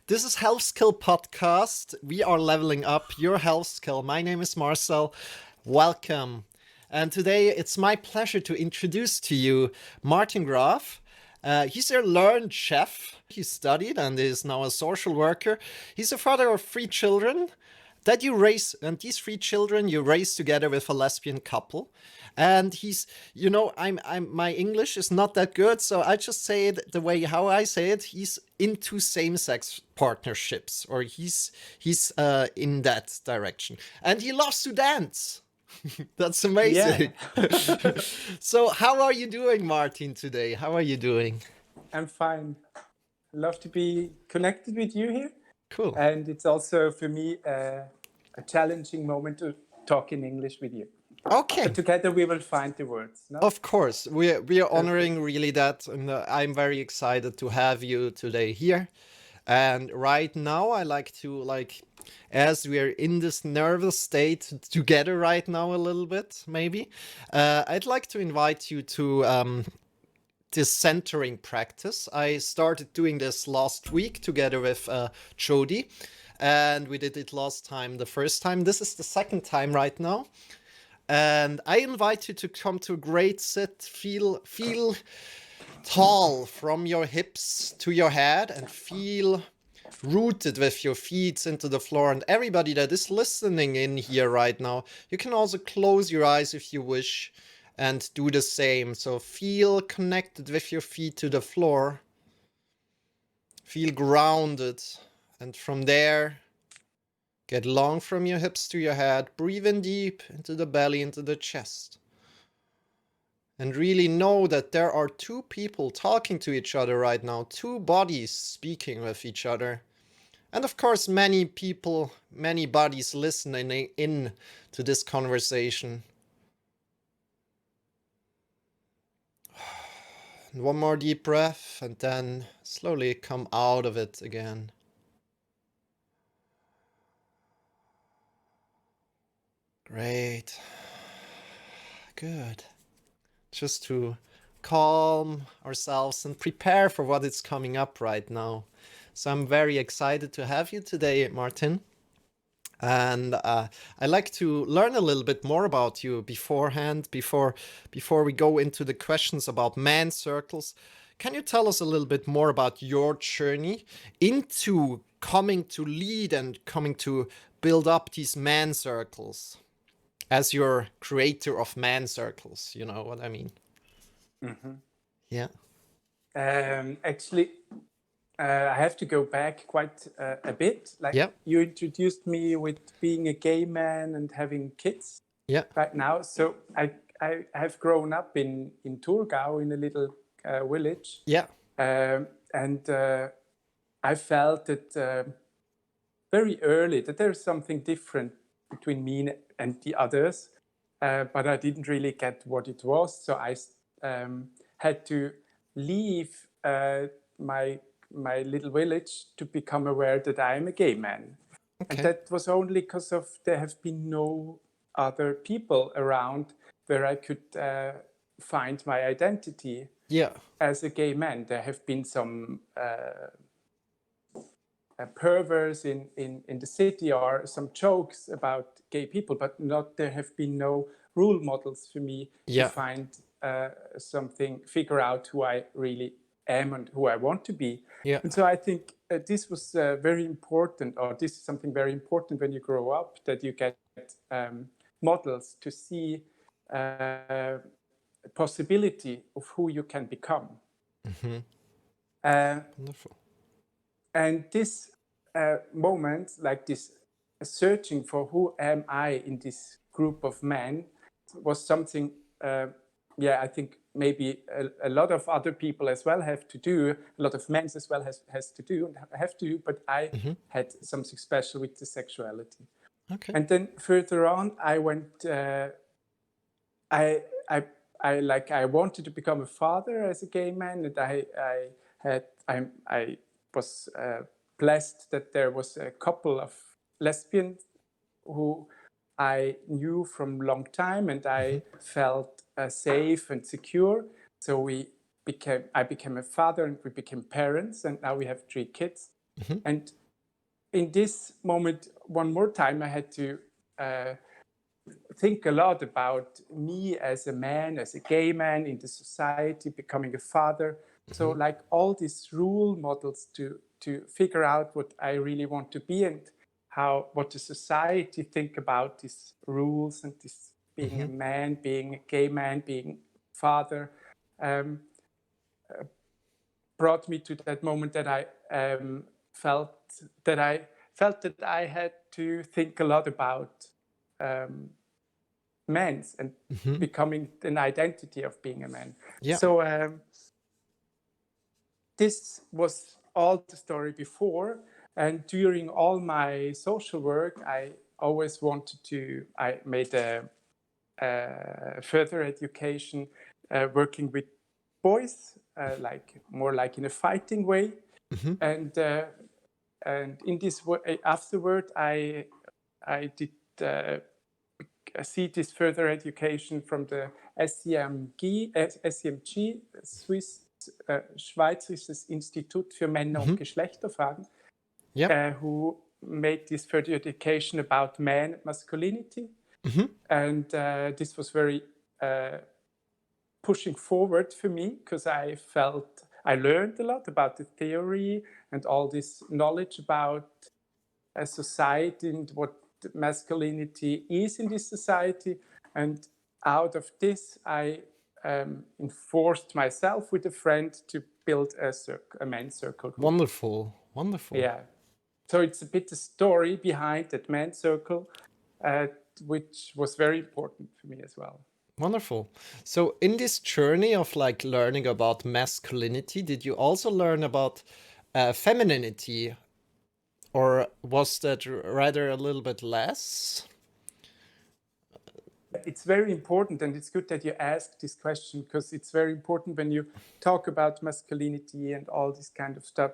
This is Health Skill Podcast. We are leveling up your health skill. My name is Marcel. Welcome. And today it's my pleasure to introduce to you Martin Graf. He's a learned chef. He studied and is now a social worker. He's a father of 3 children that you raise, and these 3 children you raise together with a lesbian couple. And my English is not that good, so I just say it the way how I say it. He's into same-sex partnerships, or he's in that direction, and he loves to dance. That's amazing. Yeah, So how are you doing, Martin, today? How are you doing? I'm fine. Love to be connected with you here. Cool. And it's also for me a challenging moment to talk in English with you. Okay. But together we will find the words, no? Of course, we are honoring really that, and I'm very excited to have you today here. And right now, I like to as we are in this nervous state together right now a little bit, maybe. I'd like to invite you to this centering practice. I started doing this last week together with Jody, and we did it last time, the first time. This is the second time right now. And I invite you to come to a great sit, feel tall from your hips to your head, and feel rooted with your feet into the floor. And everybody that is listening in here right now, you can also close your eyes if you wish and do the same. So feel connected with your feet to the floor. Feel grounded. And from there, get long from your hips to your head. Breathe in deep into the belly, into the chest. And really know that there are 2 people talking to each other right now, 2 bodies speaking with each other. And of course, many people, many bodies listening in to this conversation. And one more deep breath, and then slowly come out of it again. Great. Good. Just to calm ourselves and prepare for what is coming up right now. So I'm very excited to have you today, Martin. And I'd like to learn a little bit more about you beforehand, before we go into the questions about man circles. Can you tell us a little bit more about your journey into coming to lead and coming to build up these man circles as your creator of man circles? You know what I mean? Yeah. Actually, I have to go back quite a bit. Like Yeah. you introduced me with being a gay man and having kids Yeah. right now. So I have grown up in Thurgau in a little village. Yeah. And I felt that very early that there's something different between me and the others, but I didn't really get what it was. So I had to leave my little village to become aware that I am a gay man. And Okay. that was only because of there have been no other people around where I could find my identity Yeah. as a gay man. There have been some perverts in the city or some jokes about gay people, but there have been no role models for me Yeah. to find something, figure out who I really am and who I want to be. Yeah. And so I think this was very important, or this is something very important when you grow up, that you get models to see possibility of who you can become. Wonderful. And this moment, like this searching for who am I in this group of men, was something, I think maybe a lot of other people as well have to do, a lot of men as well has to do, have to do, but I had something special with the sexuality. Okay. And then further on, I went, I wanted to become a father as a gay man, and I was blessed that there was a couple of lesbians who I knew from a long time, and I felt safe and secure. So I became a father, and we became parents, and now we have 3 kids. And in this moment, one more time, I had to think a lot about me as a man, as a gay man in the society, becoming a father. So like all these role models to figure out what I really want to be and what the society think about these rules and this being a man, being a gay man, being father, brought me to that moment that I felt that I had to think a lot about men's and becoming an identity of being a man. Yeah. So this was all the story before, and during all my social work, I always wanted to. I made a further education working with boys, like more like in a fighting way, and in this afterward, I did see this further education from the SCMG, Swiss Schweizerisches Institut für Männer- und Geschlechterfragen, who made this further education about man and masculinity. And this was very pushing forward for me because I felt I learned a lot about the theory and all this knowledge about a society and what masculinity is in this society. And out of this, I enforced myself with a friend to build a men's circle group. Wonderful. Yeah. So it's a bit the story behind that men's circle, which was very important for me as well. Wonderful. So in this journey of like learning about masculinity, did you also learn about femininity, or was that rather a little bit less? It's very important, and it's good that you asked this question because it's very important when you talk about masculinity and all this kind of stuff.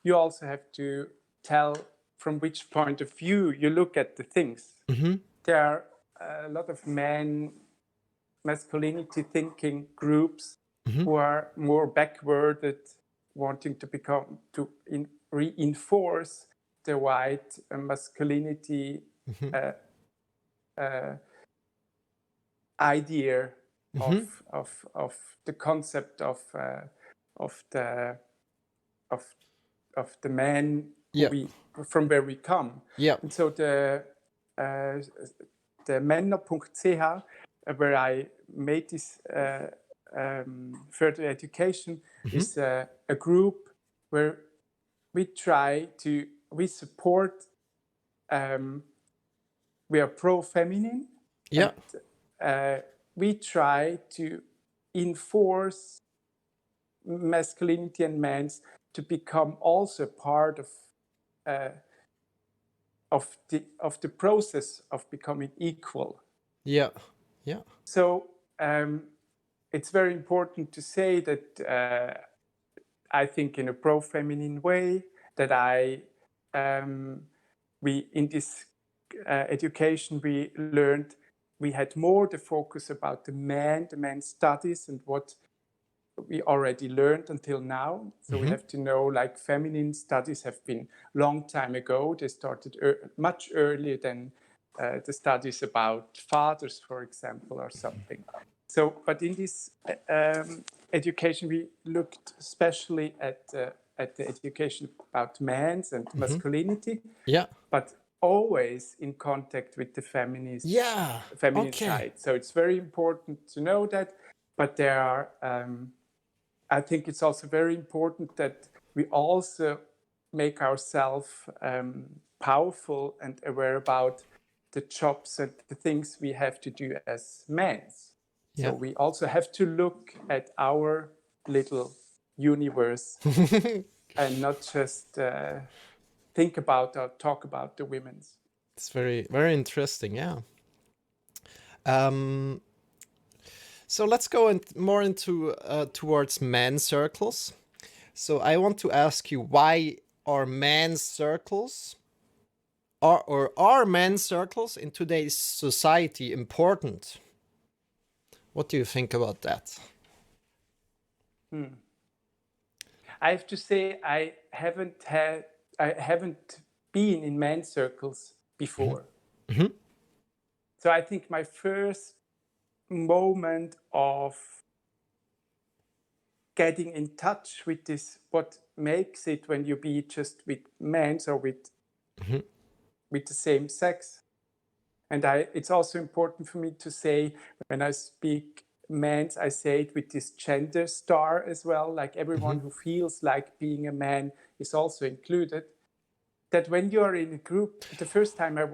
You also have to tell from which point of view you look at the things. There are a lot of masculinity thinking groups who are more backwarded, wanting to reinforce the white masculinity idea of the concept of the man from where we come. And so the Männer.ch, where I made this further education, is a group where we support, we are pro-feminine. We try to enforce masculinity and men's to become also part of the process of becoming equal. So it's very important to say that I think in a pro-feminine way that in this education we learned. We had more the focus about the men's studies and what we already learned until now. So we have to know, like, feminine studies have been long time ago. They started much earlier than the studies about fathers, for example, or something. So, but in this education, we looked especially at the education about men's and masculinity. But always in contact with the feminine side. So it's very important to know that. But there are, I think it's also very important that we also make ourselves powerful and aware about the jobs and the things we have to do as men. So we also have to look at our little universe and not just think about or talk about the women's. It's very, very interesting. Yeah. So let's go more into towards men's circles. So I want to ask you, why are men's circles or are men's circles in today's society important? What do you think about that? I have to say I haven't been in men's circles before. Mhm. So I think my first moment of getting in touch with this, what makes it when you be just with men or Mhm. with the same sex. And it's also important for me to say when I speak men's, I say it with this gender star as well, like everyone who feels like being a man is also included. That when you are in a group, the first time Yeah,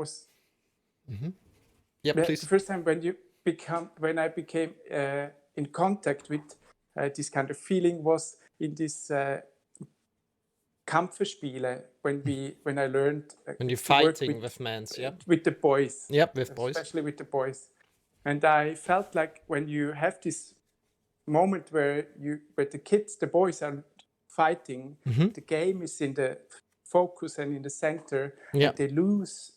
the please. first time when I became in contact with this kind of feeling was in this Kampfspiele when I learned When you're to work fighting with mans, yeah. with the boys, Yep, with boys. especially with the boys. And I felt like when you have this moment where the kids, the boys are fighting, the game is in the focus and in the center, Yeah. and they lose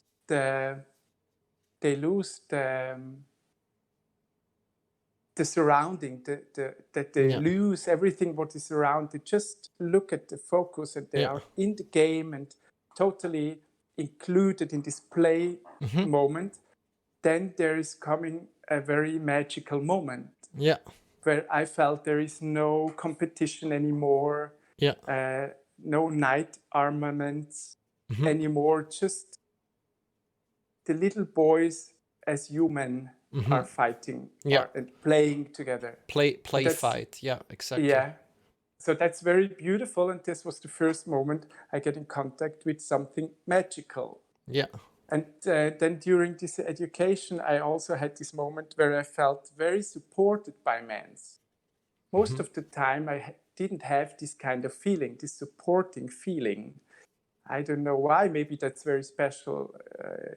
the surrounding, that they Yeah. lose everything what is around. They just look at the focus and they Yeah. are in the game and totally included in this play moment. Then there is coming a very magical moment Yeah. where I felt there is no competition anymore, Yeah. no night armaments anymore, just the little boys as human are fighting Yeah. and playing together. And Play that's, fight. Yeah, exactly. yeah. So that's very beautiful. And this was the first moment I get in contact with something magical. Yeah. And then during this education, I also had this moment where I felt very supported by men. Most of the time, I didn't have this kind of feeling, this supporting feeling. I don't know why. Maybe that's very special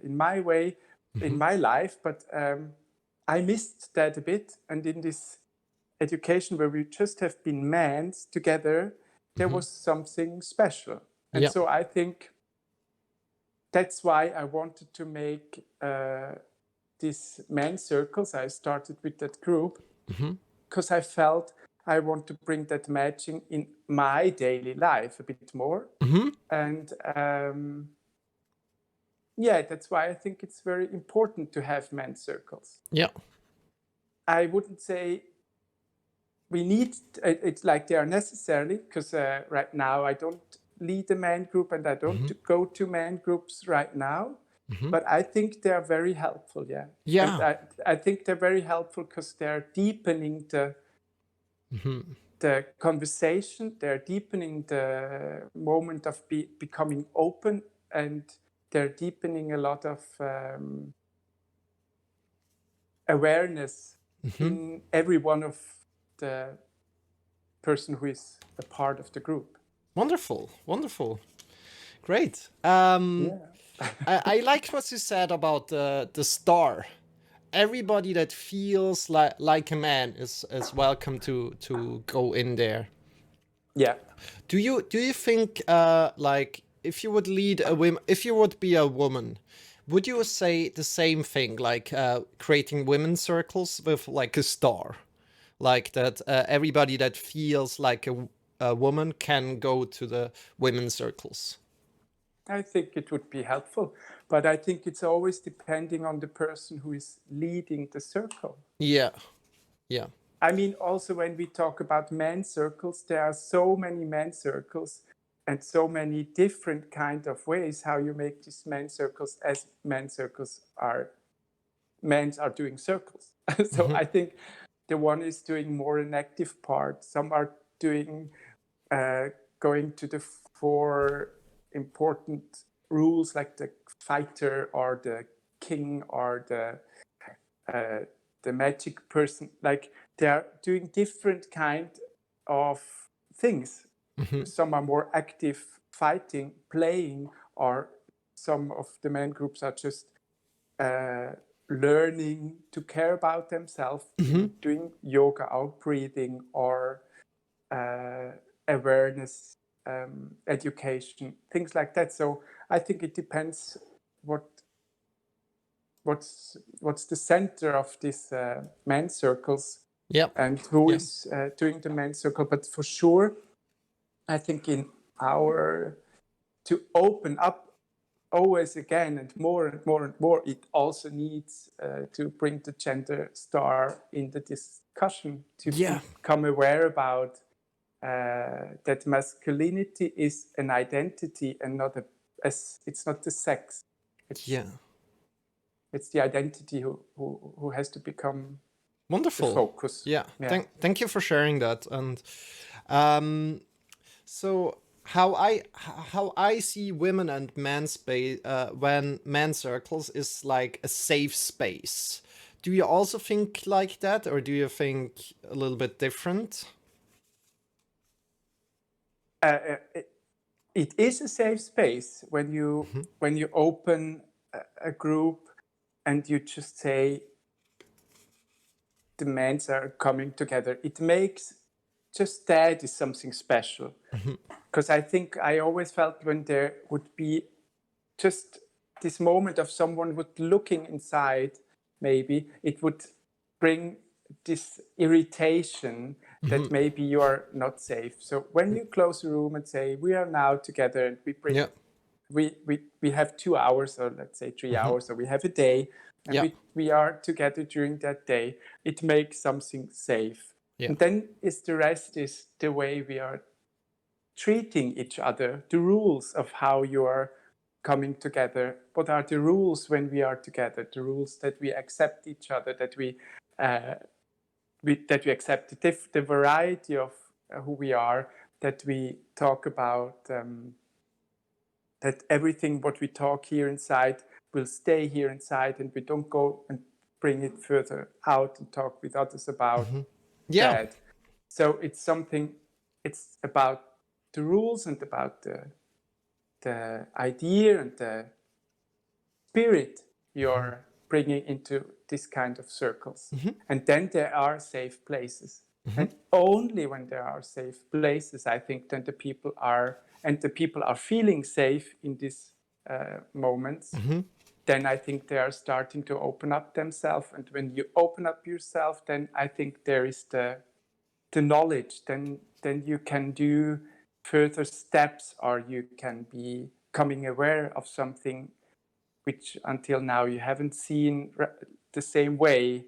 in my way, in my life. But I missed that a bit. And in this education where we just have been men together, there was something special. And Yeah. so I think that's why I wanted to make these men's circles. I started with that group because I felt I want to bring that matching in my daily life a bit more. And yeah, that's why I think it's very important to have men's circles. Yeah. I wouldn't say we need it's like they are necessary because right now I don't lead a man group and I don't go to man groups right now. But I think they are very helpful, yeah. Yeah. And I think they're very helpful because they're deepening the conversation, they're deepening the moment of becoming open, and they're deepening a lot of awareness in every one of the person who is a part of the group. Wonderful. Wonderful. Great. Yeah. I liked what you said about the star. Everybody that feels like a man is welcome to go in there. Yeah. Do you think like if you would lead a woman, if you would be a woman, would you say the same thing, like creating women's circles with like a star, like that everybody that feels like a woman can go to the women's circles? I think it would be helpful, but I think it's always depending on the person who is leading the circle. Yeah, yeah. I mean, also when we talk about men's circles, there are so many men's circles and so many different kind of ways how you make these men's circles, as men's circles are, men's are doing circles. So I think the one is doing more an active part. Some are doing going to the four important rules like the fighter or the king or the magic person. Like they are doing different kind of things. Some are more active fighting, playing, or some of the men groups are just learning to care about themselves, doing yoga out breathing or awareness, education, things like that. So I think it depends what's the center of these men's circles Yeah. and who Yeah. is doing the men's circle. But for sure, I think in our to open up always again and more and more and more, it also needs to bring the gender star in the discussion, to Yeah. become aware about that masculinity is an identity and not it's not the sex. Yeah. It's the identity who has to become the Wonderful. focus. Yeah. Thank you for sharing that. And so how I see women and men space when men circles is like a safe space. Do you also think like that, or do you think a little bit different? It is a safe space when you open a group and you just say the men are coming together. It makes just that is something special. Because I think I always felt when there would be just this moment of someone would looking inside, maybe it would bring this irritation that maybe you are not safe. So when you close a room and say we are now together and we bring Yeah. we have 2 hours, or let's say 3 hours, or we have a day, and Yeah. we are together during that day, it makes something safe. Yeah. And then is the rest is the way we are treating each other, the rules of how you are coming together. What are the rules when we are together? The rules that we accept each other, that we accept the variety of who we are, that we talk about, that everything what we talk here inside will stay here inside, and we don't go and bring it further out and talk with others about Yeah. that. So it's something, it's about the rules and about the idea and the spirit you're bringing into this kind of circles. And then there are safe places. And only when there are safe places, I think, then the people are feeling safe in these moments, then I think they are starting to open up themselves. And when you open up yourself, then I think there is the knowledge, then you can do further steps, or you can be becoming aware of something which until now you haven't seen the same way.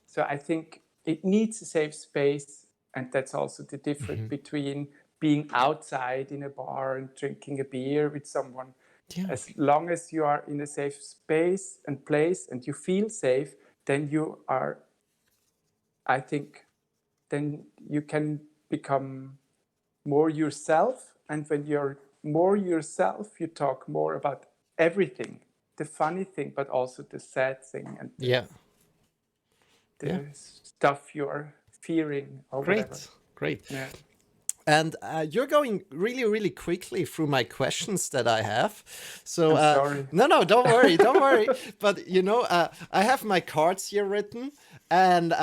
So I think it needs a safe space, and that's also the difference between being outside in a bar and drinking a beer with someone. Yeah. As long as you are in a safe space and place and you feel safe, then you are, I think, then you can become more yourself. And when you're more yourself, you talk more about everything, the funny thing, but also the sad thing, and Yeah. the stuff you're fearing or whatever. Great. Yeah. And you're going really, really quickly through my questions that I have. So I'm sorry. No, don't worry, don't worry. But I have my cards here written, and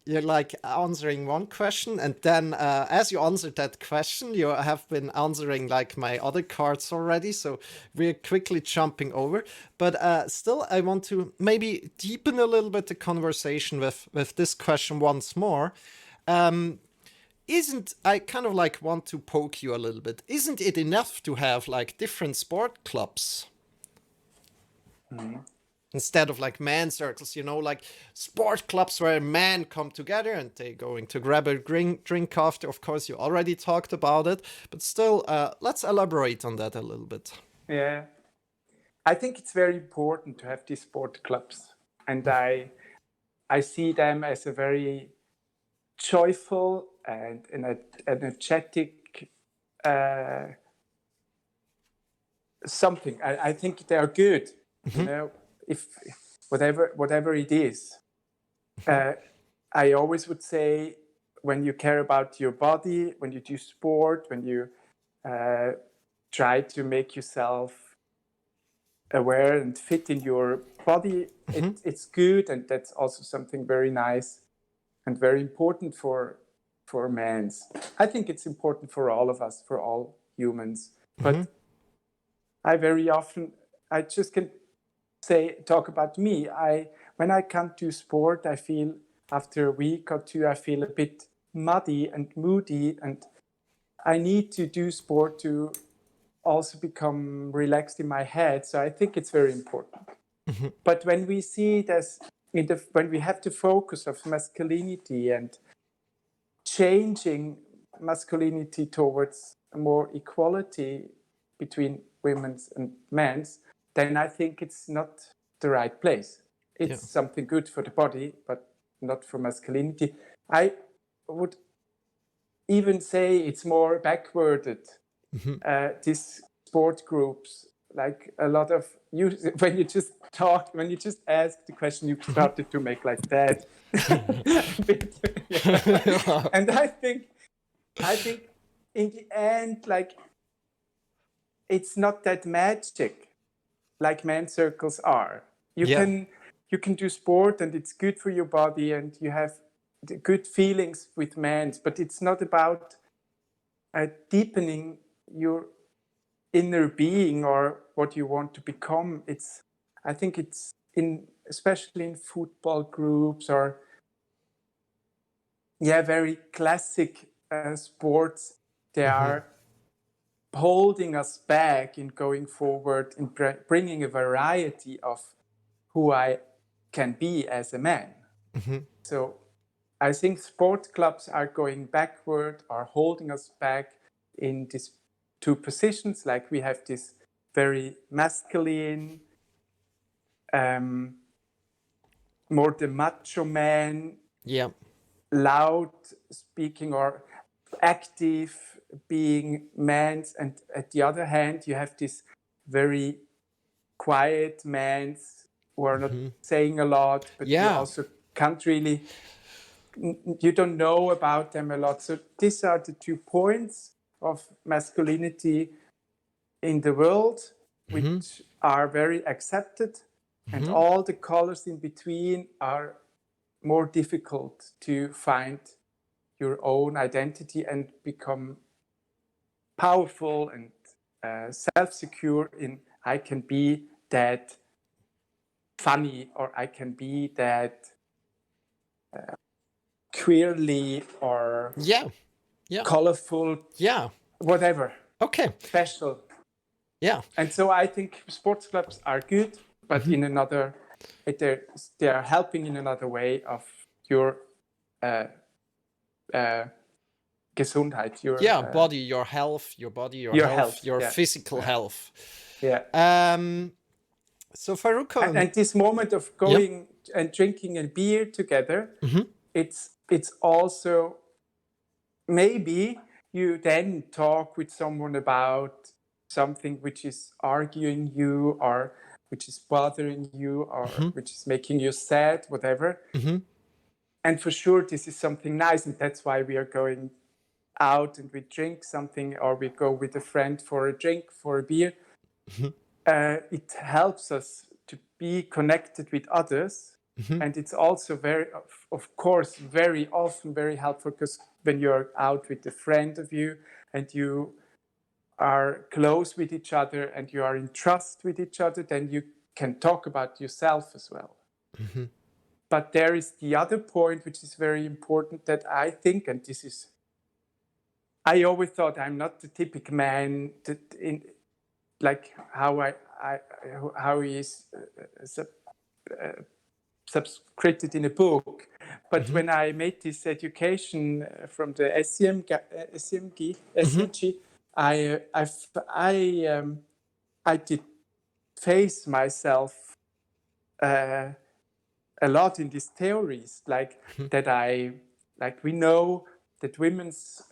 you're like answering one question, and then as you answered that question, you have been answering like my other cards already. So we're quickly jumping over. But still, I want to maybe deepen a little bit the conversation with this question once more. I kind of like want to poke you a little bit. Isn't it enough to have like different sport clubs? Instead of like man circles, like sport clubs where men come together and they going to grab a drink after. Of course, you already talked about it, but still, let's elaborate on that a little bit. Yeah. I think it's very important to have these sport clubs. And I see them as a very joyful and energetic something. I think they are good. If whatever it is. I always would say, when you care about your body, when you do sport, when you try to make yourself aware and fit in your body, it's good, and that's also something very nice and very important for men. I think it's important for all of us, for all humans. But I very often, I just can talk about me. When I can't do sport, I feel after a week or two, I feel a bit muddy and moody, and I need to do sport to also become relaxed in my head. So I think it's very important. But when we see it as when we have the focus of masculinity and changing masculinity towards more equality between women's and men's, then I think it's not the right place. It's something good for the body, but not for masculinity. I would even say it's more backwarded. These sport groups, like a lot of you, when you just asked the question, you started to make like that. And I think in the end, like, it's not that magic like men's circles are. You can do sport and it's good for your body and you have the good feelings with men's, but it's not about deepening your inner being or what you want to become. I think it's especially in football groups or very classic sports, they are holding us back in going forward, in bringing a variety of who I can be as a man. So I think sport clubs are going backward, are holding us back in these two positions. Like we have this very masculine, more the macho man, loud speaking or active being man's, and at the other hand you have this very quiet man's who are not saying a lot, but you also can't really, you don't know about them a lot. So these are the 2 points of masculinity in the world, which are very accepted, and all the colors in between are more difficult to find your own identity and become powerful and self-secure in, I can be that funny, or I can be that queerly or colorful, whatever. Okay. Special. Yeah. And so I think sports clubs are good, but in another, they are helping in another way of your Gesundheit, your body, your health, your physical health. So Farruko, and this moment of going and drinking a beer together, it's also, maybe you then talk with someone about something which is arguing you or which is bothering you or which is making you sad, whatever. And for sure this is something nice, and that's why we are going out and we drink something, or we go with a friend for a drink, for a beer. It helps us to be connected with others. And it's also very, of course, very often very helpful, because when you're out with a friend of you and you are close with each other and you are in trust with each other, then you can talk about yourself as well. But there is the other point, which is very important, that I think, and this is, I always thought I'm not the typical man that in, like how he is subscribed in a book. But when I made this education from the SMG, I did face myself a lot in these theories, like that we know that women's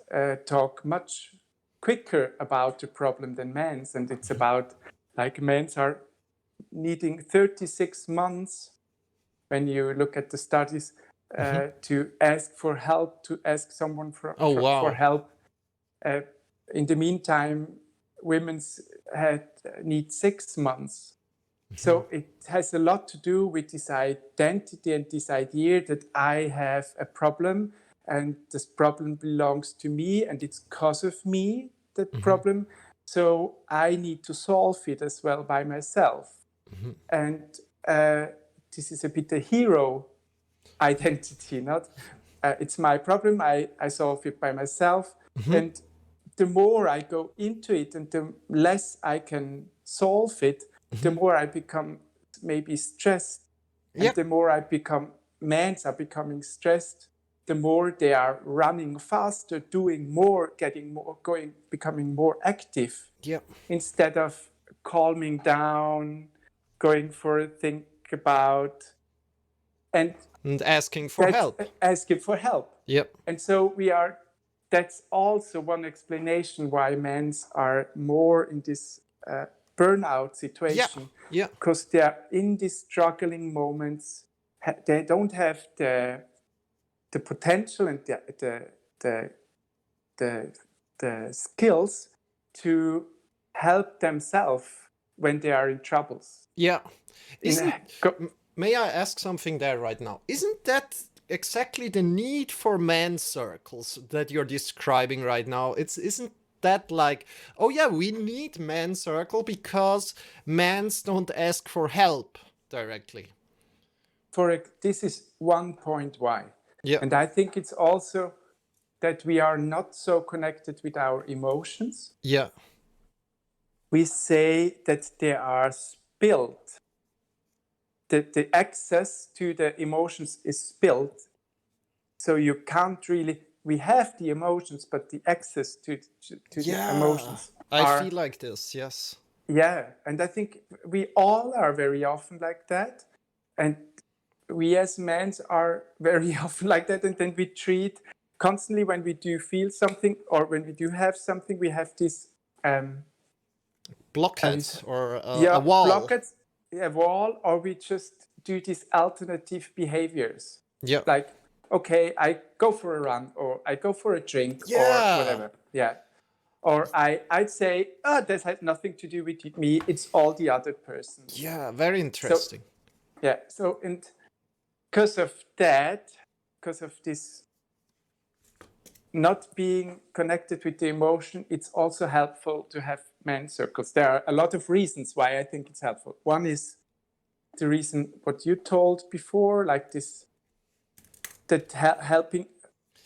talk much quicker about the problem than men's, and it's about, like, men's are needing 36 months when you look at the studies to ask for help, to ask someone for help. In the meantime, women's need 6 months. So it has a lot to do with this identity and this idea that I have a problem and this problem belongs to me and it's because of me, that problem. So I need to solve it as well by myself. And this is a bit a hero identity, not? It's my problem, I solve it by myself. And the more I go into it and the less I can solve it, the more I become maybe stressed. Yeah. And the more I become, men are becoming stressed, the more they are running faster, doing more, getting more, going, becoming more active, Yeah. instead of calming down, going for a think about, and asking for that's help. asking for help. Yep. And so that's also one explanation why men are more in this burnout situation, Yeah. because they are in these struggling moments. They don't have the potential and the skills to help themselves when they are in troubles. Yeah. Isn't Go, may I ask something there right now? Isn't that exactly the need for man circles that you're describing right now? Isn't that like, oh yeah, we need man circle because mans don't ask for help directly. this is one point why. Yeah. And I think it's also that we are not so connected with our emotions. Yeah. We say that they are spilled. The access to the emotions is spilled. So you can't really, we have the emotions, but the access to the emotions I are, feel like this, yes. yeah. And I think we all are very often like that. And we as men are very often like that. And then we treat constantly, when we do feel something or when we do have something, we have this blockheads or a wall. Blockheads, a wall, or we just do these alternative behaviors. Yeah. Like, okay, I go for a run, or I go for a drink, or whatever. Yeah. Or I'd say, oh, this has nothing to do with me. It's all the other person. Yeah, very interesting. So, yeah. So, and because of that, because of this not being connected with the emotion, it's also helpful to have man circles. There are a lot of reasons why I think it's helpful. One is the reason what you told before, like this, that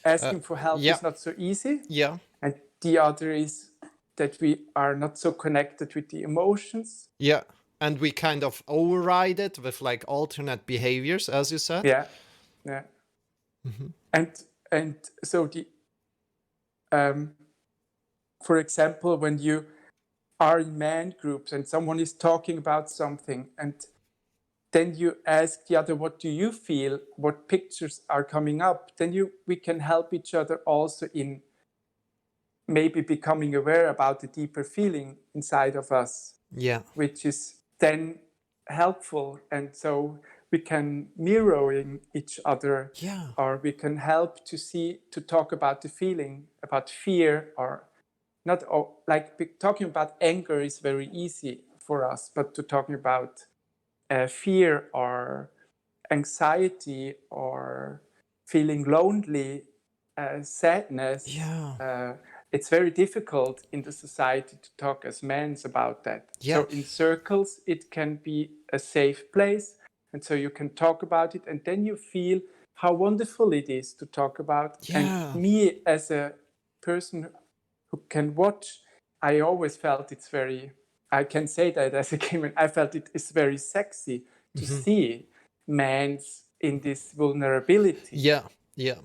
asking for help is not so easy. Yeah. And the other is that we are not so connected with the emotions. Yeah. And we kind of override it with like alternate behaviors, as you said. Yeah. Yeah. Mm-hmm. And so for example, when you are in man groups and someone is talking about something, and then you ask the other, what do you feel? What pictures are coming up? Then we can help each other also in maybe becoming aware about the deeper feeling inside of us. Yeah. Which is then helpful. And so we can mirroring each other. Yeah. Or we can help to talk about the feeling, about fear, or not, like talking about anger is very easy for us, but to talking about fear or anxiety or feeling lonely, sadness, it's very difficult in the society to talk as men about that. Yeah. So in circles, it can be a safe place. And so you can talk about it, and then you feel how wonderful it is to talk about. Yeah. And me as a person who can watch, I always felt it's very, I can say that as a gamer, I felt it is very sexy to see men in this vulnerability. Yeah. Yeah.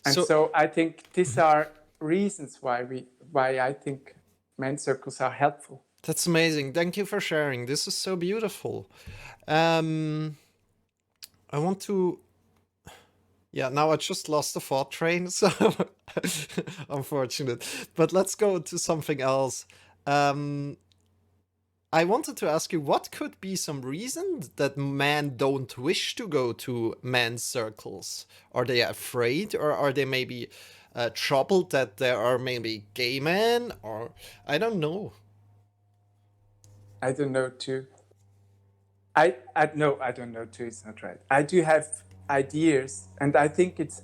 And so I think these are reasons why I think men circles are helpful. That's amazing. Thank you for sharing. This is so beautiful. I want to. Yeah, now I just lost the thought train, so unfortunate. But let's go to something else. I wanted to ask you, what could be some reason that men don't wish to go to men's circles? Are they afraid, or are they maybe troubled that there are maybe gay men, or I don't know. I don't know too. I don't know too. It's not right. I do have ideas, and I think it's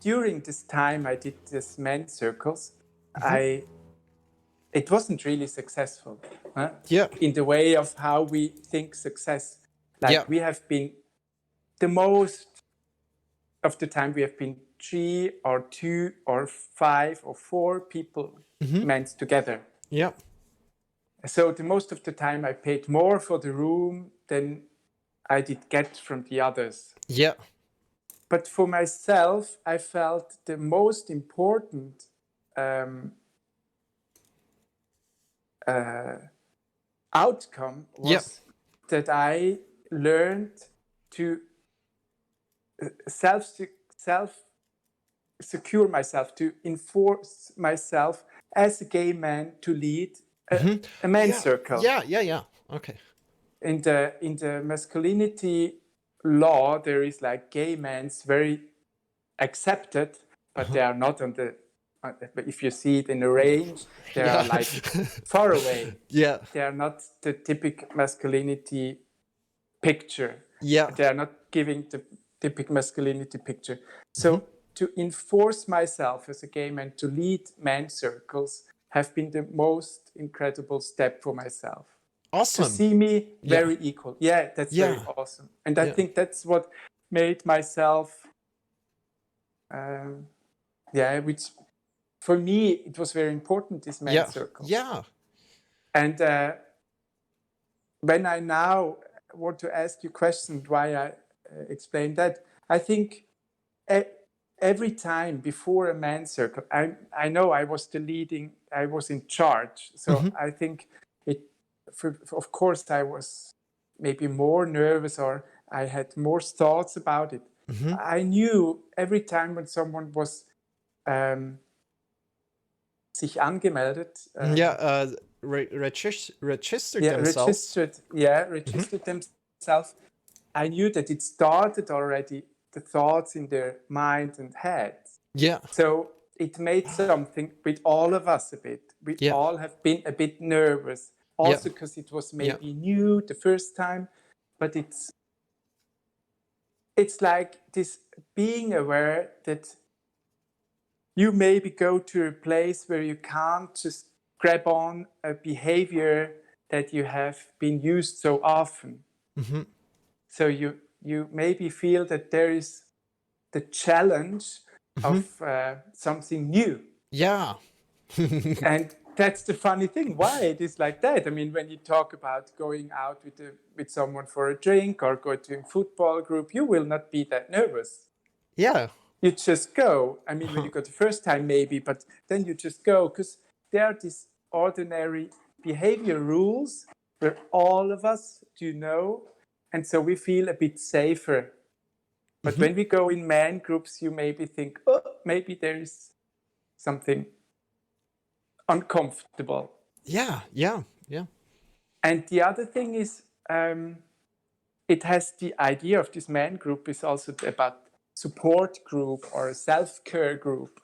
during this time I did this men's circles. It wasn't really successful. Huh? Yeah. In the way of how we think success. Like we have been, the most of the time we have been 3 or 2 or 5 or 4 people meant together. Yeah. So the most of the time I paid more for the room than I did get from the others. Yeah. But for myself, I felt the most important outcome Yeah. was that I learned to self secure myself, to enforce myself as a gay man to lead a men's circle. Yeah. Okay. In the masculinity law, there is like gay men's very accepted, but they are not on the. If you see it in a range, they are like far away. Yeah. They are not the typical masculinity picture. Yeah. They are not giving the typical masculinity picture. So to enforce myself as a gay man to lead men's circles have been the most incredible step for myself. Awesome. To see me very equal. Yeah, that's very awesome. And I think that's what made myself, which for me, it was very important, this men's circle. Yeah. And when I now want to ask you questions why I explained that, I think every time before a men's circle, I know I was I was in charge. So I think of course I was maybe more nervous, or I had more thoughts about it. I knew every time when someone was sich angemeldet. Registered themselves. Registered themselves. I knew that it started already, the thoughts in their mind and head. Yeah. So it made something with all of us a bit. We all have been a bit nervous, also because it was maybe new the first time, but it's like this being aware that you maybe go to a place where you can't just grab on a behavior that you have been used so often. So you maybe feel that there is the challenge of something new. Yeah. And that's the funny thing, why it is like that. I mean, when you talk about going out with someone for a drink or go to a football group, you will not be that nervous. Yeah. You just go. I mean, when you go the first time, maybe, but then you just go, because there are these ordinary behavior rules where all of us do know, and so we feel a bit safer. But when we go in man groups, you maybe think, oh, maybe there is something uncomfortable. Yeah. And the other thing is, it has the idea of this man group is also about support group or a self-care group.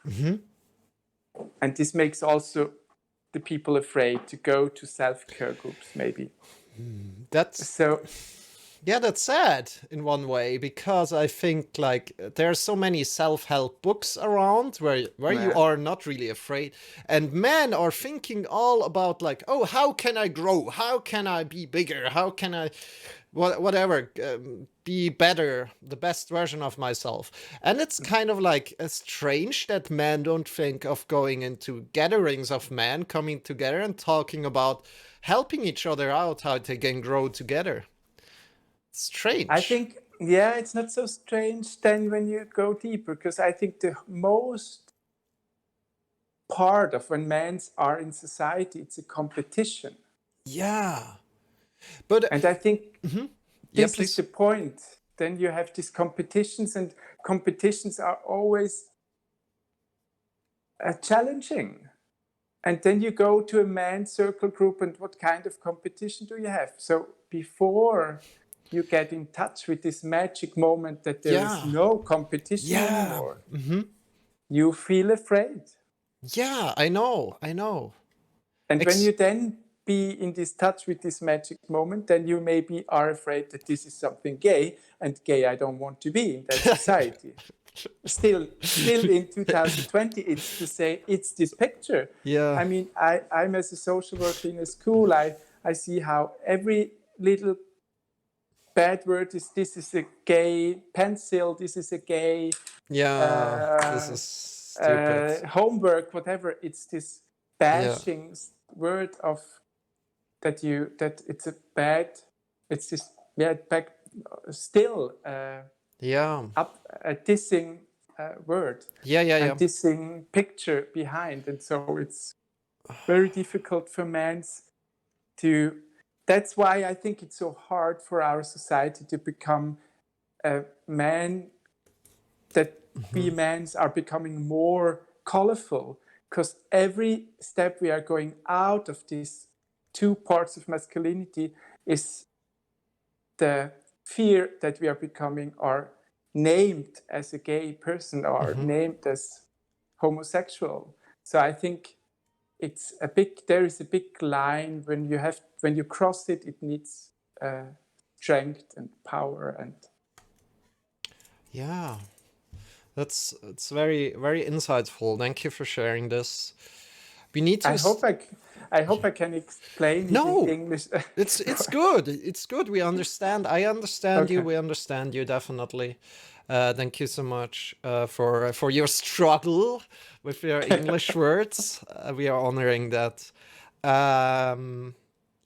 And this makes also the people afraid to go to self-care groups, maybe. That's sad in one way, because I think like there are so many self-help books around where you are not really afraid, and men are thinking all about like, oh, how can I grow? How can I be bigger? How can I whatever, be better, the best version of myself? And it's kind of like strange that men don't think of going into gatherings of men coming together and talking about helping each other out, how they can grow together. Strange. I think, it's not so strange then when you go deeper, because I think the most part of when men are in society, it's a competition. Yeah. And I think this is the point. Then you have these competitions, and competitions are always challenging. And then you go to a men's circle group, and what kind of competition do you have? So before you get in touch with this magic moment that there is no competition anymore, you feel afraid. Yeah, I know. And when you then be in this touch with this magic moment, then you maybe are afraid that this is something gay, and gay I don't want to be in that society. Still in 2020, it's to say, it's this picture. Yeah. I mean, I'm as a social worker in a school, I see how every little bad word is, this is a gay pencil, this is a gay Yeah, this is stupid. homework, whatever. It's this Yeah, bashing word of that it's a bad. It's this back still yeah, up a dissing word yeah, yeah, and yeah. dissing picture behind, and so it's very difficult for men to. That's why I think it's so hard for our society to become a man, that we men are becoming more colorful, because every step we are going out of these two parts of masculinity is the fear that we are becoming or named as a gay person or named as homosexual. So I think there is a big line. When you cross it, it needs strength and power. And Yeah, it's very very insightful. Thank you for sharing this. We need to. I hope I can explain it in No, English. it's good. It's good. We understand. I understand you. Okay. We understand you definitely. Thank you so much for your struggle with your English words. We are honoring that. Um,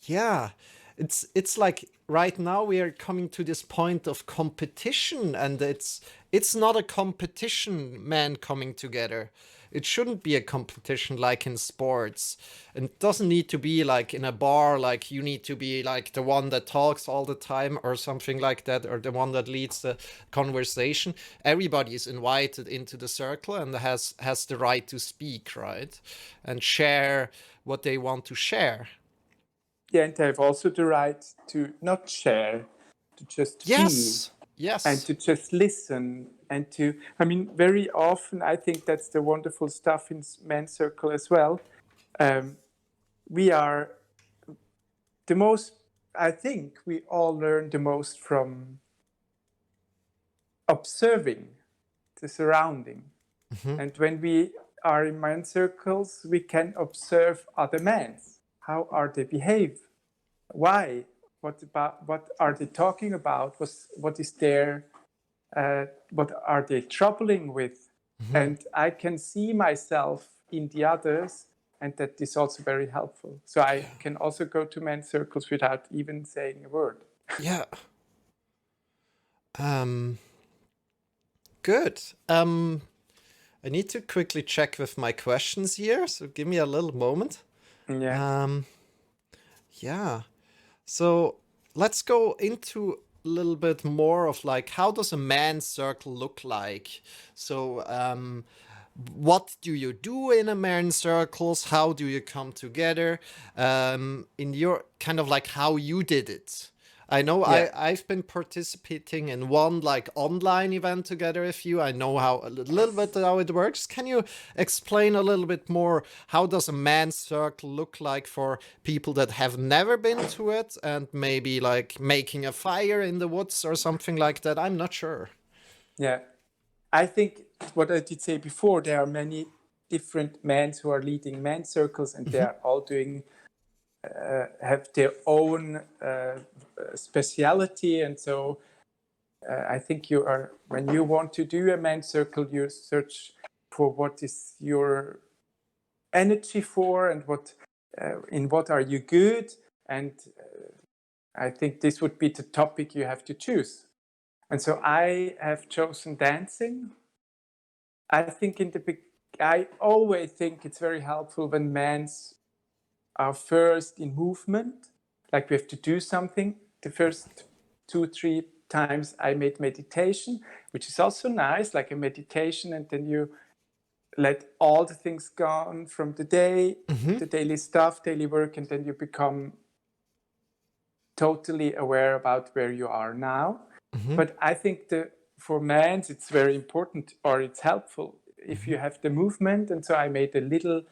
yeah, it's like right now we are coming to this point of competition, and it's not a competition, men coming together. It shouldn't be a competition like in sports. And it doesn't need to be like in a bar, like you need to be like the one that talks all the time or something like that, or the one that leads the conversation. Everybody is invited into the circle and has the right to speak, right? And share what they want to share. Yeah, and they have also the right to not share, to just be, Yes. and Yes. to just listen, and to, I mean, very often I think that's the wonderful stuff in men's circle as well. We are the most, I think we all learn the most from observing the surrounding. And when we are in men's circles, we can observe other men. How are they behave? Why? What are they talking about? What is their what are they troubling with? And I can see myself in the others, and that is also very helpful. So I can also go to men's circles without even saying a word. Yeah. Um. Good. I need to quickly check with my questions here, so give me a little moment. Yeah. Yeah. So let's go into a little bit more of like how does a man's circle look like? So what do you do in a man's circles? How do you come together? In your kind of like how you did it. I know Yeah. I've been participating in one like online event together with you. I know how a little bit how it works. Can you explain a little bit more? How does a man's circle look like for people that have never been to it and maybe like making a fire in the woods or something like that? I'm not sure. Yeah. I think what I did say before, there are many different men who are leading men's circles, and they are all doing have their own speciality. And so I think you are, when you want to do a men's circle, you search for what is your energy for, and what in what are you good. And I think this would be the topic you have to choose. And so I have chosen dancing. I think I always think it's very helpful when men are first in movement, like we have to do something. The first 2-3 times I made meditation, which is also nice, like a meditation, and then you let all the things gone from the day, the daily stuff, daily work, and then you become totally aware about where you are now. But I think for men it's very important, or it's helpful if you have the movement. And so I made a little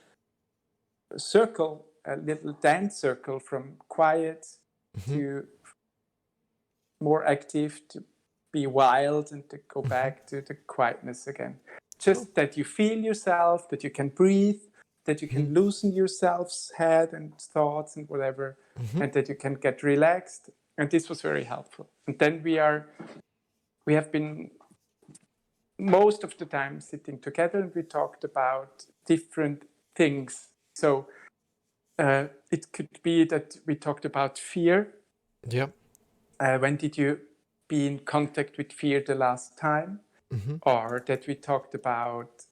circle, a little dance circle, from quiet to more active, to be wild, and to go back to the quietness again. Cool. Just that you feel yourself, that you can breathe, that you can loosen yourself's head and thoughts and whatever, and that you can get relaxed. And this was very helpful. And then we have been most of the time sitting together, and we talked about different things. So it could be that we talked about fear. Yeah. When did you be in contact with fear the last time? Or that we talked about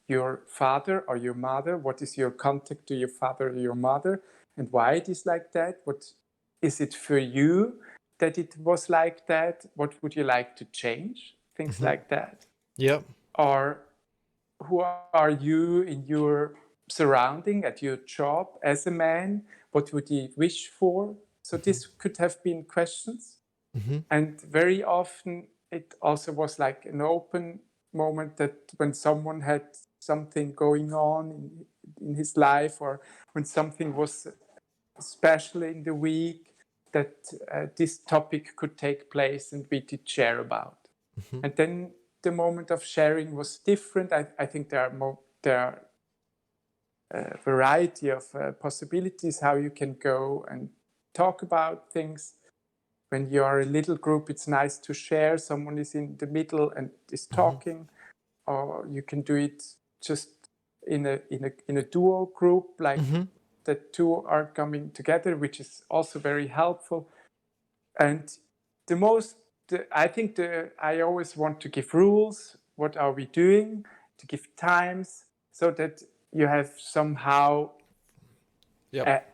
your father or your mother. What is your contact to your father or your mother, and why it is like that? What is it for you that it was like that? What would you like to change? Things like that. Yeah. Or who are you in your surrounding at your job as a man? What would you wish for? So this could have been questions. And very often it also was like an open moment, that when someone had something going on in his life, or when something was special in the week, that this topic could take place and we did share about. And then the moment of sharing was different. I think there are a variety of possibilities how you can go and talk about things. When you are a little group, it's nice to share. Someone is in the middle and is talking, or you can do it just in a duo group, like the two are coming together, which is also very helpful. And I always want to give rules. What are we doing? To give times, so that you have somehow Yep.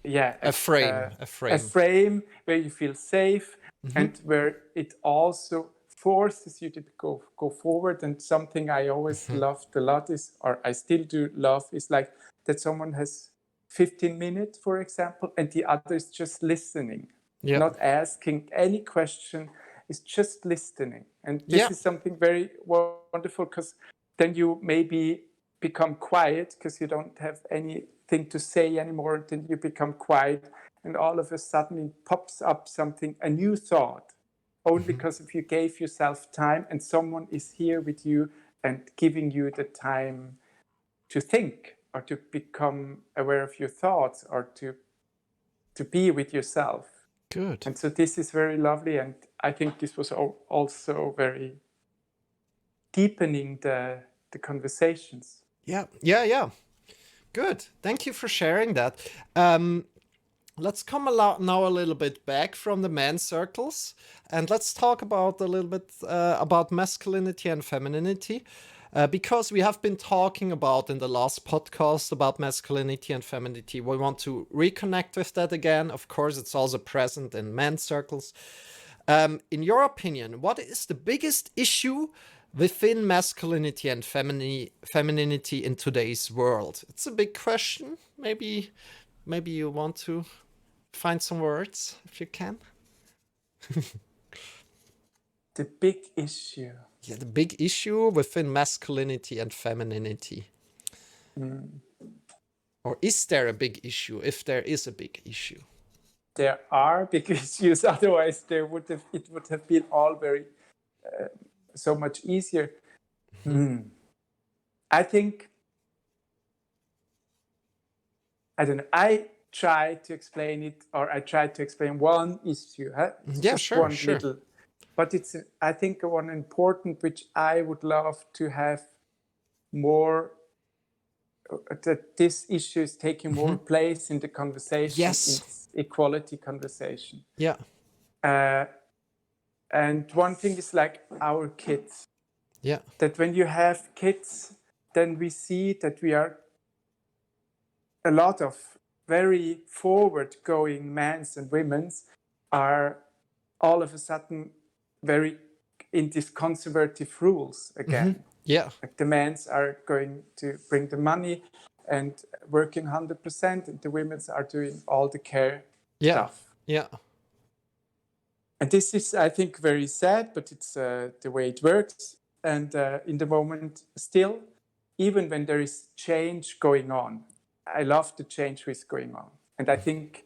A frame. A a frame. frame where you feel safe, and where it also forces you to go forward. And something I always loved a lot is, or I still do love, is like that someone has 15 minutes, for example, and the other is just listening, Yeah. not asking any question, is just listening. And this Yeah. is something very wonderful, because then you maybe become quiet because you don't have anything to say anymore. Then you become quiet, and all of a sudden it pops up something, a new thought, only because if you gave yourself time and someone is here with you and giving you the time to think, or to become aware of your thoughts, or to be with yourself. Good. And so this is very lovely, and I think this was also very deepening the conversations. Yeah. Yeah. Yeah. Good. Thank you for sharing that. Let's come now a little bit back from the men's circles, and let's talk about a little bit about masculinity and femininity, because we have been talking about in the last podcast about masculinity and femininity. We want to reconnect with that again. Of course, it's also present in men's circles. In your opinion, what is the biggest issue within masculinity and femininity in today's world? It's a big question. Maybe you want to find some words if you can. The big issue. Yeah, the big issue within masculinity and femininity. Or is there a big issue, if there is a big issue? There are big issues, otherwise it would have been all very so much easier. I think, I don't know, I tried to explain it, or I tried to explain one issue. Yeah, just sure, one sure. little, but it's, I think, one important, which I would love to have more, that this issue is taking more place in the conversation, Yes. in this equality conversation. Yeah. And one thing is like our kids. Yeah. That when you have kids, then we see that we are a lot of very forward-going men and women are all of a sudden very in these conservative rules again. Yeah. Like the men are going to bring the money and working 100%, and the women are doing all the care stuff. Yeah. And this is, I think, very sad, but it's the way it works. And in the moment, still, even when there is change going on, I love the change which is going on. And I think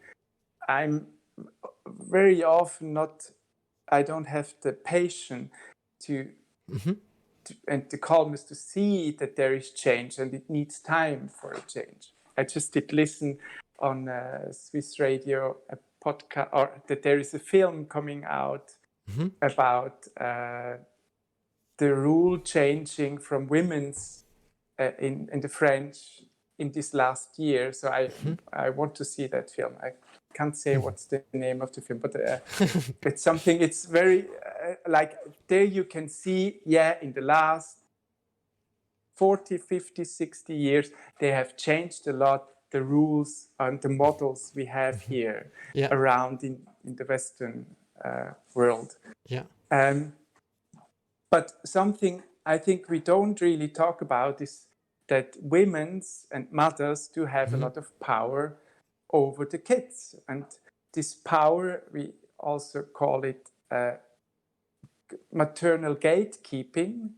I'm very often I don't have the patience and the calmness to see that there is change and it needs time for a change. I just did listen on Swiss Radio, a podcast, or that there is a film coming out about the rule changing from women's in the French in this last year. So I want to see that film. I can't say what's the name of the film, but it's something. It's very like there you can see. Yeah, in the last 40, 50, 60 years, they have changed a lot the rules and the models we have here Yeah. around in the Western world. Yeah. But something I think we don't really talk about is that women's and mothers do have a lot of power over the kids. And this power, we also call it maternal gatekeeping,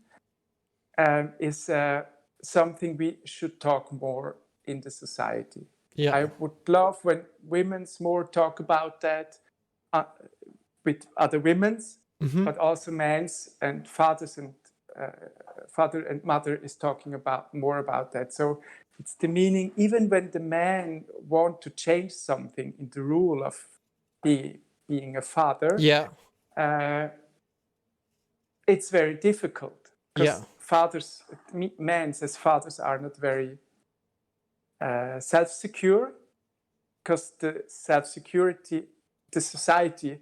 is something we should talk more in the society. Yeah. I would love when women's more talk about that with other women's, but also men's and fathers and father and mother is talking about more about that. So it's the meaning, even when the man want to change something in the rule of being a father, Yeah. it's very difficult because Yeah. fathers, men as fathers are not very self-secure, because the self-security, the society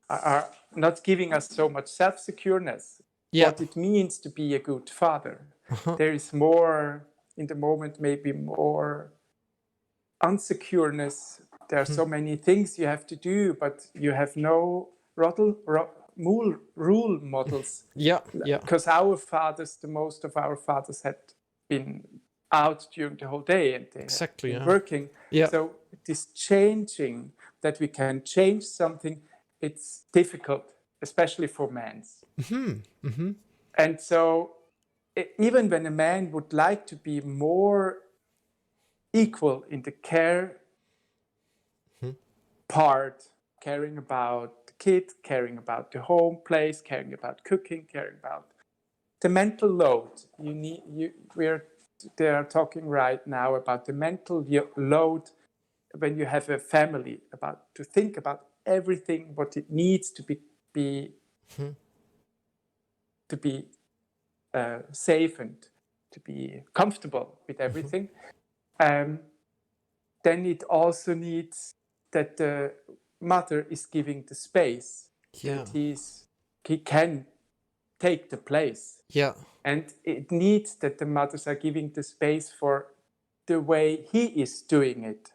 are not giving us so much self-secureness. Yeah. What it means to be a good father. There is more, in the moment, maybe more unsecureness. There are so many things you have to do, but you have no rule models. Yeah. Yeah. Because our fathers, the most of our fathers had been out during the whole day and they Exactly. had been Yeah. working. Yeah. So this changing, that we can change something, it's difficult, especially for men. And so even when a man would like to be more equal in the care part, caring about the kid, caring about the home place, caring about cooking, caring about the mental load. They are talking right now about the mental load when you have a family, about to think about everything what it needs to be safe and to be comfortable with everything. Then it also needs that the mother is giving the space, Yeah. that he can take the place. Yeah. And it needs that the mothers are giving the space for the way he is doing it.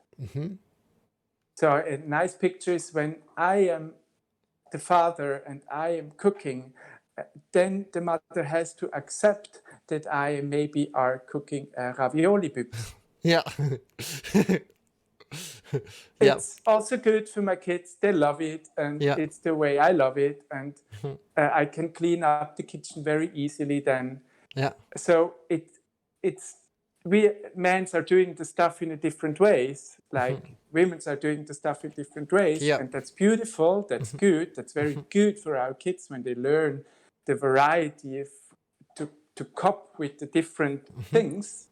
So a nice picture is when I am the father and I am cooking, then the mother has to accept that I maybe are cooking ravioli bibs. Yeah. Yeah. It's also good for my kids. They love it, and Yeah. it's the way I love it. And I can clean up the kitchen very easily then. Yeah. So we men are doing the stuff in a different ways, like women are doing the stuff in different ways, Yeah. and that's beautiful. That's good. That's very good for our kids when they learn the variety of to cope with the different things.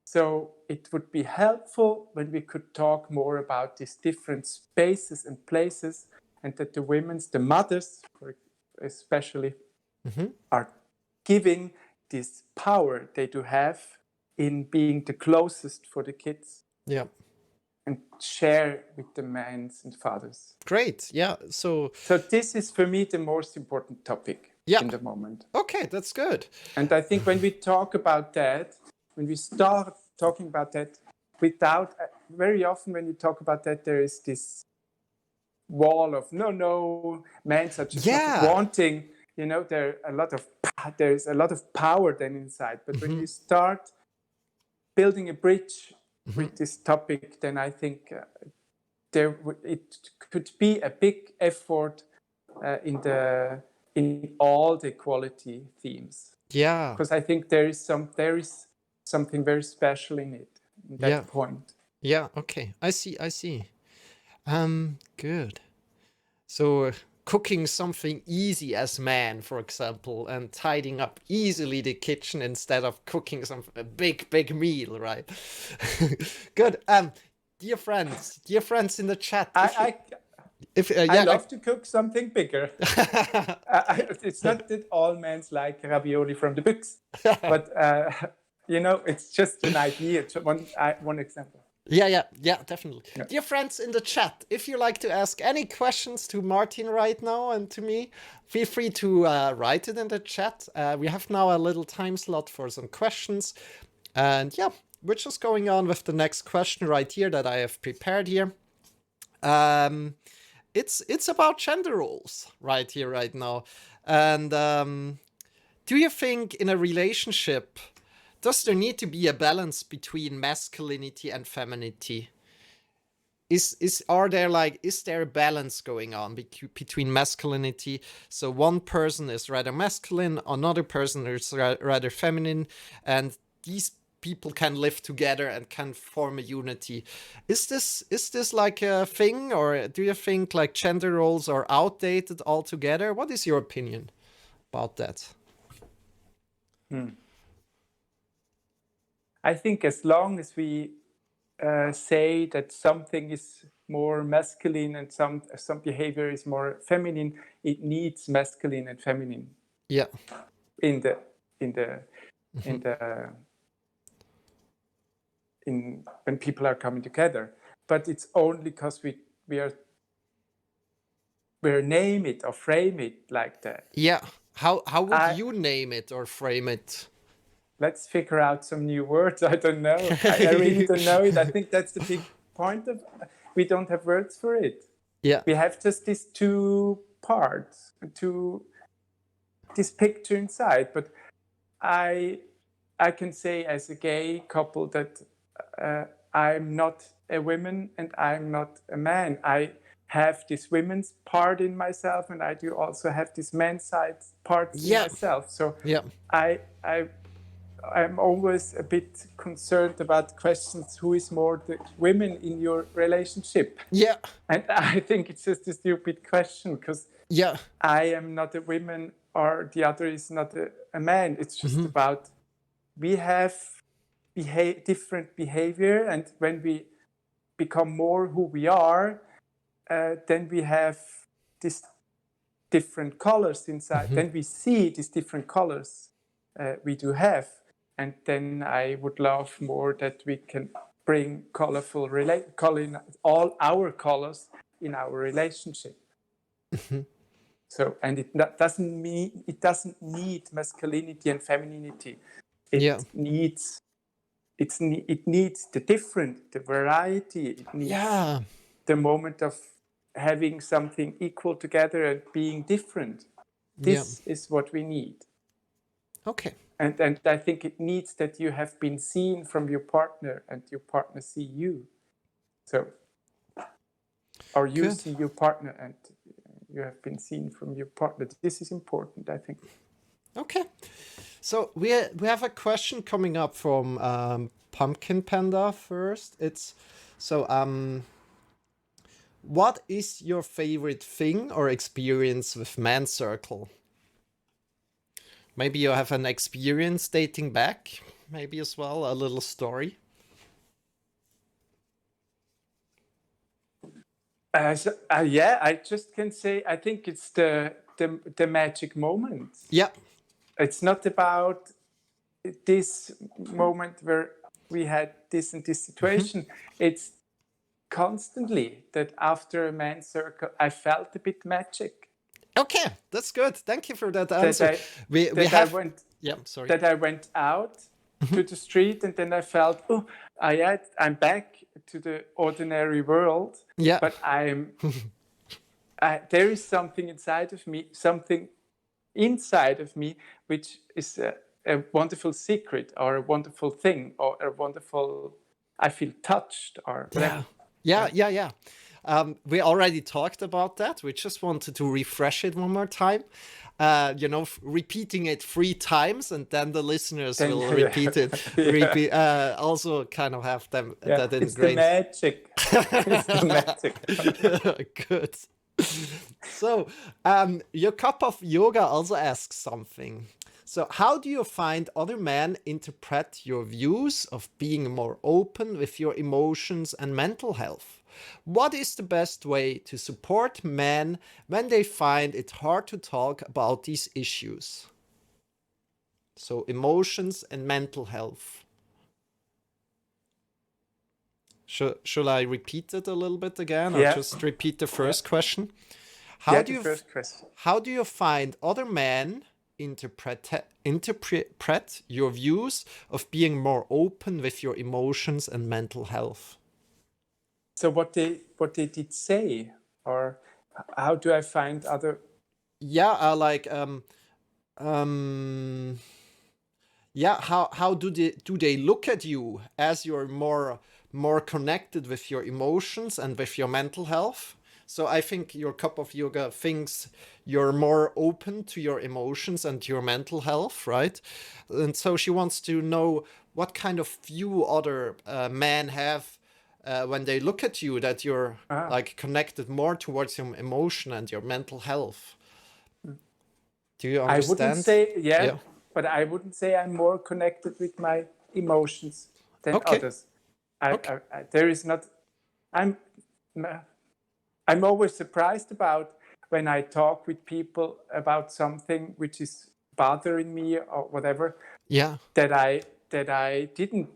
So it would be helpful when we could talk more about these different spaces and places, and that the mothers especially, are giving this power they do have in being the closest for the kids. Yeah. And share with the men and fathers. Great. Yeah. So this is for me the most important topic in the moment. Okay, that's good. And I think when we talk about that, when we start talking about that, very often when you talk about that, there is this wall of no, men are just not wanting. There's a lot of power then inside. But when you start building a bridge with this topic, then I think it could be a big effort in all the equality themes. Yeah. Because I think there is something very special in it, in that point. Yeah. Okay. I see. Good. So cooking something easy as man, for example, and tidying up easily the kitchen instead of cooking a big meal, right? Good. Dear friends in the chat. If I yeah, love to cook something bigger. It's not that all men like ravioli from the books, but it's just an idea. One example. yeah, definitely. Yeah. Dear friends in the chat, if you like to ask any questions to Martin right now and to me, feel free to write it in the chat. We have now a little time slot for some questions. And yeah, we're just going on with the next question right here that I have prepared here. It's about gender roles right here, right now. And do you think in a relationship, does there need to be a balance between masculinity and femininity? Is there a balance going on between masculinity? So one person is rather masculine, another person is rather feminine, and these people can live together and can form a unity. Is this like a thing, or do you think like gender roles are outdated altogether? What is your opinion about that? I think as long as we say that something is more masculine and some behavior is more feminine, it needs masculine and feminine Yeah. in the in the in the in when people are coming together. But it's only because we name it or frame it like that. Yeah. How would you name it or frame it? Let's figure out some new words. I don't know. I really don't know it. I think that's the big point of we don't have words for it. Yeah. We have just these two parts, this picture inside. But I can say as a gay couple that I'm not a woman and I'm not a man. I have this women's part in myself, and I do also have this men's side parts in myself. So yeah. I'm always a bit concerned about questions: who is more the women in your relationship? Yeah. And I think it's just a stupid question because Yeah. I am not a woman or the other is not a man. It's just about we have different behavior, and when we become more who we are, then we have these different colors inside. Then we see these different colors we do have. And then I would love more that we can bring colorful all our colors in our relationship. So, and it doesn't need masculinity and femininity. It needs the different, the variety. It needs the moment of having something equal together and being different. This is what we need. Okay. And I think it needs that you have been seen from your partner and your partner see you. So, or you see your partner and you have been seen from your partner. This is important, I think. Okay. So we have a question coming up from Pumpkin Panda first. It's so what is your favorite thing or experience with Man's Circle? Maybe you have an experience dating back, maybe as well, a little story. I just can say I think it's the magic moment. Yeah. It's not about this moment where we had this and this situation. It's constantly that after a Man's Circle, I felt a bit magic. Okay, that's good. Thank you for that answer. That I went out to the street and then I felt, I'm back to the ordinary world. Yeah. But there is something inside of me, which is a wonderful secret or a wonderful thing or a wonderful, I feel touched or whatever. Yeah. We already talked about that. We just wanted to refresh it one more time. Repeating it 3 times, and then the listeners will repeat it. Also, kind of have them that ingrained. It's the magic. Good. So, your cup of yoga also asks something. So, how do you find other men interpret your views of being more open with your emotions and mental health? What is the best way to support men when they find it hard to talk about these issues? So emotions and mental health. Should I repeat it a little bit again, or Yeah. just repeat the Yeah. first question? Yeah, the first question. How do you find other men interpret your views of being more open with your emotions and mental health? So what they did say, or how do I find other? Yeah, yeah, how do they look at you as you're more connected with your emotions and with your mental health? So I think your cup of yoga thinks you're more open to your emotions and your mental health, right? And so she wants to know what kind of view other men have when they look at you, that you're like connected more towards your emotion and your mental health. Do you I wouldn't understand? say, yeah, Yeah. but I wouldn't say I'm more connected with my emotions than Okay. others. Okay. There is not. I'm always surprised about when I talk with people about something which is bothering me or whatever, Yeah. that I didn't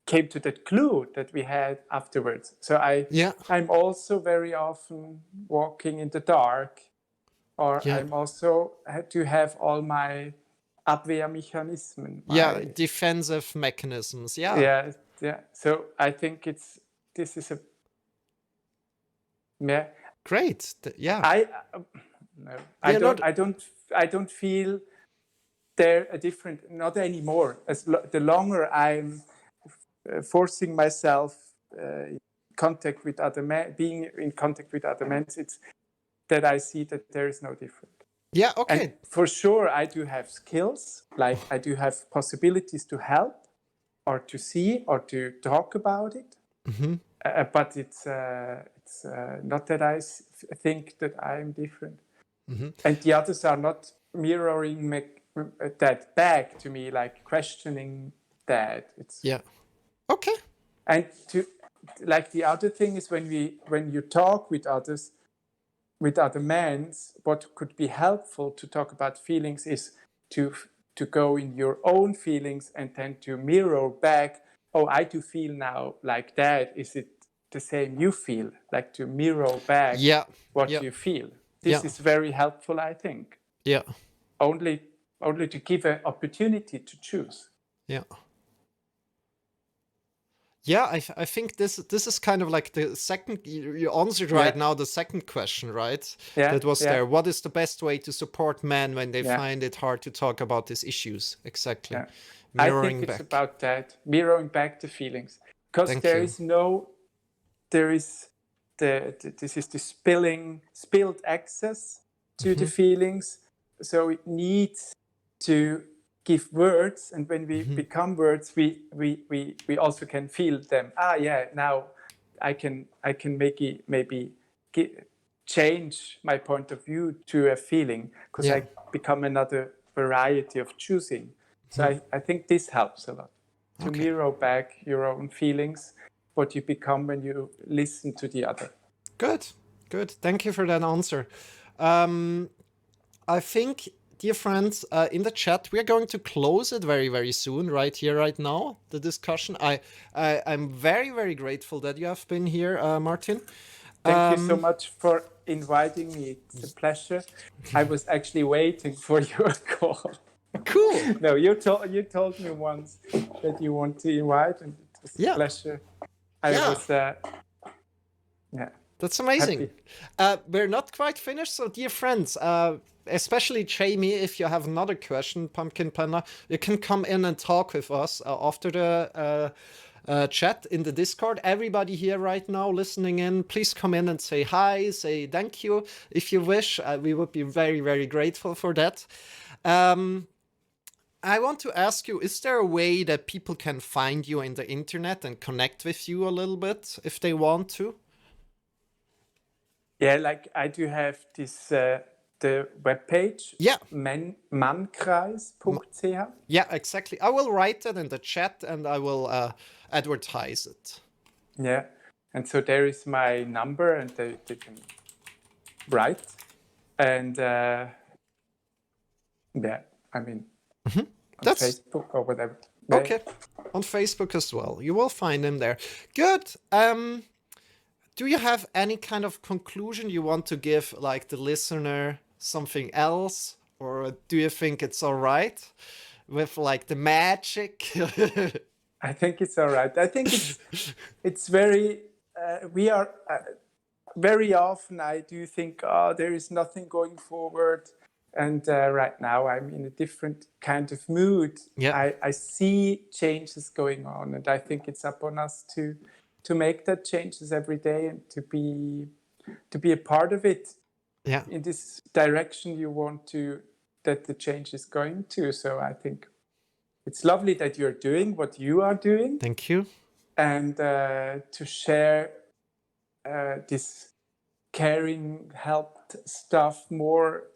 came to that clue that we had afterwards. So Yeah. I'm also very often walking in the dark, or Yeah. I'm also had to have all my Abwehrmechanismen. Yeah. Defensive mechanisms. Yeah. Yeah, yeah. So I think this is a yeah. Great. Yeah. No, Yeah. No. I don't feel there a different, not anymore. The longer I'm forcing myself contact with other men, being in contact with other men, it's that I see that there is no difference. Yeah. Okay. And for sure, I do have skills, like I do have possibilities to help or to see or to talk about it. But it's not that I think that I'm different. And the others are not mirroring that back to me, like questioning that. It's Yeah. Okay. and to like the other thing is when you talk with others, with other men, what could be helpful to talk about feelings is to go in your own feelings and then to mirror back, oh, I do feel now like that, is it the same you feel? Like to mirror back Yeah. what Yeah. you feel. This is very helpful, I think. Yeah. Only to give an opportunity to choose. Yeah. Yeah, I think this is kind of like the second, you answered right now the second question, right? Yeah, That was yeah. there. What is the best way to support men when they Yeah. find it hard to talk about these issues? Exactly. Yeah. Mirroring I think it's back. about that, mirroring back the feelings. Because Thank there you. is no, there is this is the spilled access to the feelings. So it needs to give words, and when we become words, we also can feel them. Yeah, now I can maybe change my point of view to a feeling, because Yeah. I become another variety of choosing. So I think this helps a lot to mirror back your own feelings, what you become when you listen to the other. Good. Good. Thank you for that answer. I think, dear friends, in the chat, we are going to close it very, very soon, right here, right now, the discussion. I'm very, very grateful that you have been here, Martin. Thank you so much for inviting me. It's a pleasure. I was actually waiting for your call. Cool. No, you told me once that you want to invite, and it was a pleasure. I was That's amazing. We're not quite finished, so dear friends, especially Jamie, if you have another question, Pumpkin Planner, you can come in and talk with us after the chat in the Discord. Everybody here right now listening in, please come in and say hi, say thank you if you wish. We would be very, very grateful for that. I want to ask you, is there a way that people can find you in the internet and connect with you a little bit if they want to? Yeah, like I do have this the webpage. Yeah. Mannkreis.ch. Yeah, exactly. I will write that in the chat and I will advertise it. Yeah. And so there is my number, and they can write. And yeah, I mean, on That's Facebook or whatever. okay. On Facebook as well. You will find him there. Good. Do you have any kind of conclusion you want to give, like the listener, something else? Or do you think it's all right with like the magic? I think it's all right. I think it's very, we are, very often I do think, oh, there is nothing going forward. And right now I'm in a different kind of mood. Yeah. I see changes going on, and I think it's up on us to make that changes every day and to be a part of it Yeah. in this direction you want to that the change is going to. So I think it's lovely that you're doing what you are doing, Thank you. and to share this caring, helped stuff more,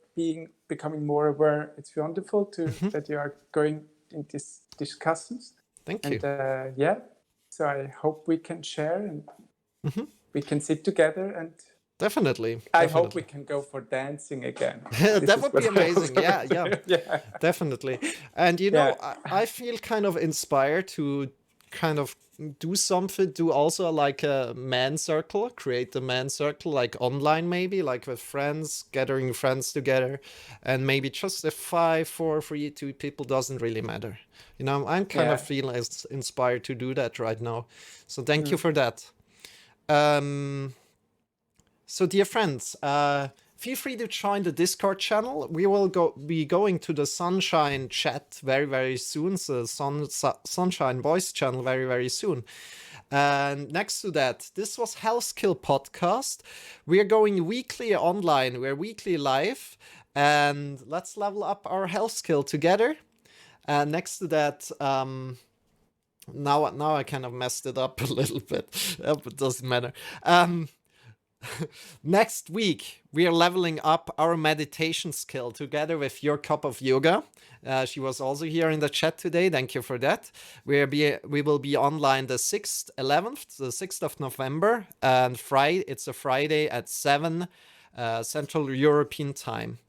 becoming more aware. It's wonderful that you are going in these discussions. Thank And you. yeah, so I hope we can share and we can sit together, and Definitely. I hope Definitely. we can go for dancing again. That would be amazing. Yeah, yeah. Yeah. Definitely. And you Yeah. know, I feel kind of inspired to kind of do something, do also like a man circle, create a man circle, like online maybe, like with friends, gathering friends together, and maybe just if 5, 4, 3, 2 people doesn't really matter. You know, I'm kind of Yeah. feeling inspired to do that right now. So thank you for that. So dear friends, feel free to join the Discord channel. We will be going to the Sunshine chat very, very soon. So Sunshine voice channel very, very soon. And next to that, this was Health Skill Podcast. We are going weekly online. We're weekly live. And let's level up our health skill together. And next to that, now I kind of messed it up a little bit. But it doesn't matter. Next week, we are leveling up our meditation skill together with Your Cup of Yoga. She was also here in the chat today. Thank you for that. We will be online the 6th, 11th, the 6th of November, and it's a Friday at 7 Central European time.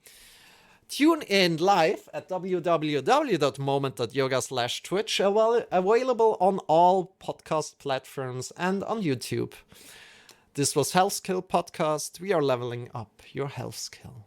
Tune in live at www.moment.yoga/Twitch, available on all podcast platforms and on YouTube. This was Health Skill Podcast. We are leveling up your health skill.